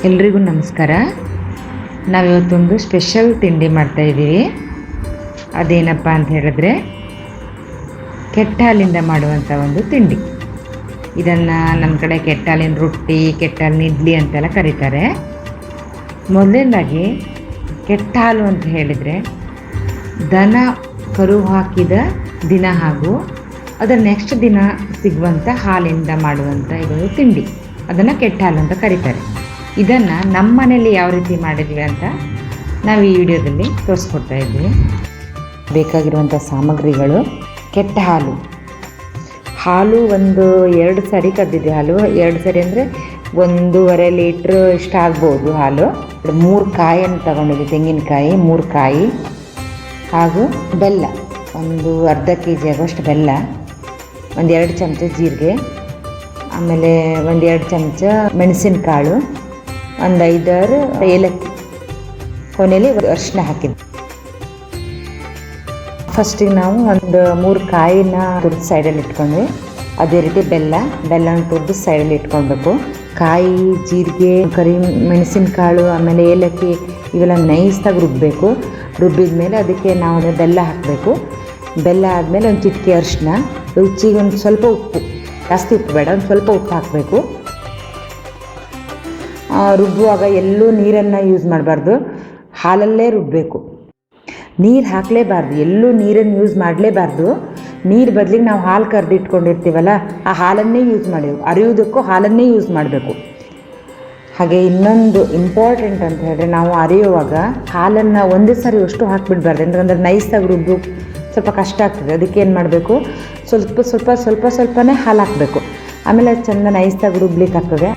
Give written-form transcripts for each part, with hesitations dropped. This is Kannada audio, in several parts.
ಎಲ್ರಿಗೂ ನಮಸ್ಕಾರ. ನಾವಿವತ್ತೊಂದು ಸ್ಪೆಷಲ್ ತಿಂಡಿ ಮಾಡ್ತಾಯಿದ್ದೀವಿ. ಅದೇನಪ್ಪ ಅಂತ ಹೇಳಿದ್ರೆ ಕೆಟ್ಟ ಹಾಲಿಂದ ಮಾಡುವಂಥ ಒಂದು ತಿಂಡಿ. ಇದನ್ನು ನಮ್ಮ ಕಡೆ ಕೆಟ್ಟ ಹಾಲಿನ ರೊಟ್ಟಿ, ಕೆಟ್ಟ ಹಾಲಿನ ಇಡ್ಲಿ ಅಂತೆಲ್ಲ ಕರೀತಾರೆ. ಮೊದಲನೇದಾಗಿ ಕೆಟ್ಟ ಹಾಲು ಅಂತ ಹೇಳಿದರೆ ದನ ಕರು ಹಾಕಿದ ದಿನ ಹಾಗೂ ಅದರ ನೆಕ್ಸ್ಟ್ ದಿನ ಸಿಗುವಂಥ ಹಾಲಿಂದ ಮಾಡುವಂಥ ಇದೊಂದು ತಿಂಡಿ. ಅದನ್ನು ಕೆಟ್ಟ ಹಾಲು ಅಂತ ಕರೀತಾರೆ. ಇದನ್ನು ನಮ್ಮ ಮನೇಲಿ ಯಾವ ರೀತಿ ಮಾಡಿದ್ವಿ ಅಂತ ನಾವು ಈ ವಿಡಿಯೋದಲ್ಲಿ ತೋರಿಸ್ಕೊಡ್ತಾ ಇದ್ವಿ. ಬೇಕಾಗಿರುವಂಥ ಸಾಮಗ್ರಿಗಳು: ಕೆಟ್ಟ ಹಾಲು ಒಂದು 2 ಸರಿ ಕದ್ದಿದೆ. ಹಾಲು 2 ಸರಿ ಅಂದರೆ 1.5 ಲೀಟ್ರ್ ಇಷ್ಟ ಆಗ್ಬೋದು. ಹಾಲು 3 ಕಾಯಿಯನ್ನು ತಗೊಂಡಿದ್ದೆ, ತೆಂಗಿನಕಾಯಿ 3 ಕಾಯಿ, ಹಾಗೂ ಬೆಲ್ಲ ಒಂದು ಅರ್ಧ kg ಆಗೋಷ್ಟು ಬೆಲ್ಲ, 1-2 ಚಮಚ ಜೀರಿಗೆ, ಆಮೇಲೆ 1-2 ಚಮಚ ಮೆಣಸಿನಕಾಳು, 1-5-6 ಏಲಕ್ಕಿ, ಕೊನೆಯಲ್ಲಿ ಅರಿಶಿನ ಹಾಕಿದ್ವಿ. ಫಸ್ಟಿಗೆ ನಾವು ಒಂದು 3 ಕಾಯಿನ ತುರಿದು ಸೈಡಲ್ಲಿ ಇಟ್ಕೊಂಡ್ವಿ. ಅದೇ ರೀತಿ ಬೆಲ್ಲನ ತುರಿದು ಸೈಡಲ್ಲಿ ಇಟ್ಕೊಳ್ಬೇಕು. ಕಾಯಿ, ಜೀರಿಗೆ, ಮೆಣಸಿನಕಾಳು, ಆಮೇಲೆ ಏಲಕ್ಕಿ ಇವೆಲ್ಲ ನೈಸಾಗಿ ರುಬ್ಬಬೇಕು. ರುಬ್ಬಿದ ಮೇಲೆ ಅದಕ್ಕೆ ನಾವು ಬೆಲ್ಲ ಹಾಕಬೇಕು. ಬೆಲ್ಲ ಆದಮೇಲೆ ಒಂದು ಚಿಟಿಕೆ ಅರಿಶಿನ, ರುಚಿಗೆ ಒಂದು ಸ್ವಲ್ಪ ಉಪ್ಪು, ಜಾಸ್ತಿ ಉಪ್ಪು ಬೇಡ, ಒಂದು ಸ್ವಲ್ಪ ಉಪ್ಪು ಹಾಕಬೇಕು. ರುಬ್ಬುವಾಗ ಎಲ್ಲೂ ನೀರನ್ನು ಯೂಸ್ ಮಾಡಬಾರ್ದು, ಹಾಲಲ್ಲೇ ರುಬ್ಬಬೇಕು. ನೀರು ಹಾಕಲೇಬಾರ್ದು, ಎಲ್ಲೂ ನೀರನ್ನು ಯೂಸ್ ಮಾಡಲೇಬಾರ್ದು. ನೀರು ಬದಲಿಗೆ ನಾವು ಹಾಲು ಕರೆದು ಇಟ್ಕೊಂಡಿರ್ತೀವಲ್ಲ, ಆ ಹಾಲನ್ನೇ ಯೂಸ್ ಮಾಡಬೇಕು. ಅರಿಯೋದಕ್ಕೂ ಹಾಲನ್ನೇ ಯೂಸ್ ಮಾಡಬೇಕು. ಹಾಗೆ ಇನ್ನೊಂದು ಇಂಪಾರ್ಟೆಂಟ್ ಅಂತ ಹೇಳಿದ್ರೆ, ನಾವು ಅರಿಯುವಾಗ ಹಾಲನ್ನು ಒಂದೇ ಸಾರಿ ಅಷ್ಟು ಹಾಕಿಬಿಡ್ಬಾರ್ದು. ఎందుకంದ್ರೆ ನೈಸಾಗಿ ರುಬ್ಬು ಸ್ವಲ್ಪ ಕಷ್ಟ ಆಗ್ತದೆ. ಅದಕ್ಕೆ ಏನು ಮಾಡಬೇಕು, ಸ್ವಲ್ಪನೇ ಹಾಲು ಹಾಕಬೇಕು. ಆಮೇಲೆ ಅದು ಚೆಂದ ನೈಸಾಗಿ ರುಬ್ಲಿಕ್ಕೆ ಆಗ್ತದೆ.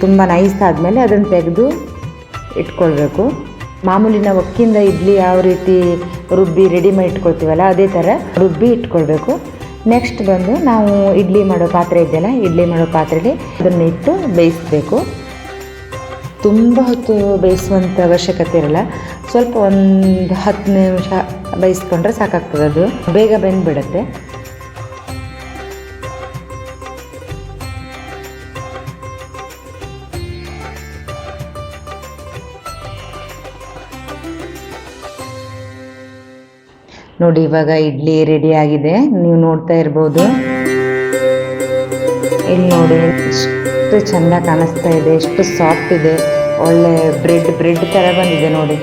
ತುಂಬ ನೈಸ್ ಆದಮೇಲೆ ಅದನ್ನು ತೆಗೆದು ಇಟ್ಕೊಳ್ಬೇಕು. ಮಾಮೂಲಿ ನಾವು ಅಕ್ಕಿಯಿಂದ ಇಡ್ಲಿ ಯಾವ ರೀತಿ ರುಬ್ಬಿ ರೆಡಿ ಮಾಡಿ ಇಟ್ಕೊಳ್ತೀವಲ್ಲ, ಅದೇ ಥರ ರುಬ್ಬಿ ಇಟ್ಕೊಳ್ಬೇಕು. ನೆಕ್ಸ್ಟ್ ಬಂದು ನಾವು ಇಡ್ಲಿ ಮಾಡೋ ಪಾತ್ರೆ ಇದೆಯಲ್ಲ, ಇಡ್ಲಿ ಮಾಡೋ ಪಾತ್ರೆಯಲ್ಲಿ ಅದನ್ನು ಇಟ್ಟು ಬೇಯಿಸಬೇಕು. ತುಂಬ ಹೊತ್ತು ಬೇಯಿಸುವಂಥ ಅವಶ್ಯಕತೆ ಇರಲ್ಲ, ಸ್ವಲ್ಪ ಒಂದು 10 ನಿಮಿಷ ಬೇಯಿಸ್ಕೊಂಡ್ರೆ ಸಾಕಾಗ್ತದೆ. ಅದು ಬೇಗ ಬೆಂದುಬಿಡುತ್ತೆ. ನೋಡಿ, ಇವಾಗ ಇಡ್ಲಿ ರೆಡಿ ಆಗಿದೆ, ನೀವು ನೋಡ್ತಾ ಇರ್ಬೋದು. ಇಲ್ಲಿ ನೋಡಿ ಎಷ್ಟು ಚೆಂದ ಕಾಣಿಸ್ತಾ ಇದೆ, ಎಷ್ಟು ಸಾಫ್ಟ್ ಇದೆ, ಒಳ್ಳೆ ಬ್ರೆಡ್ ಥರ ಬಂದಿದೆ ನೋಡಿ.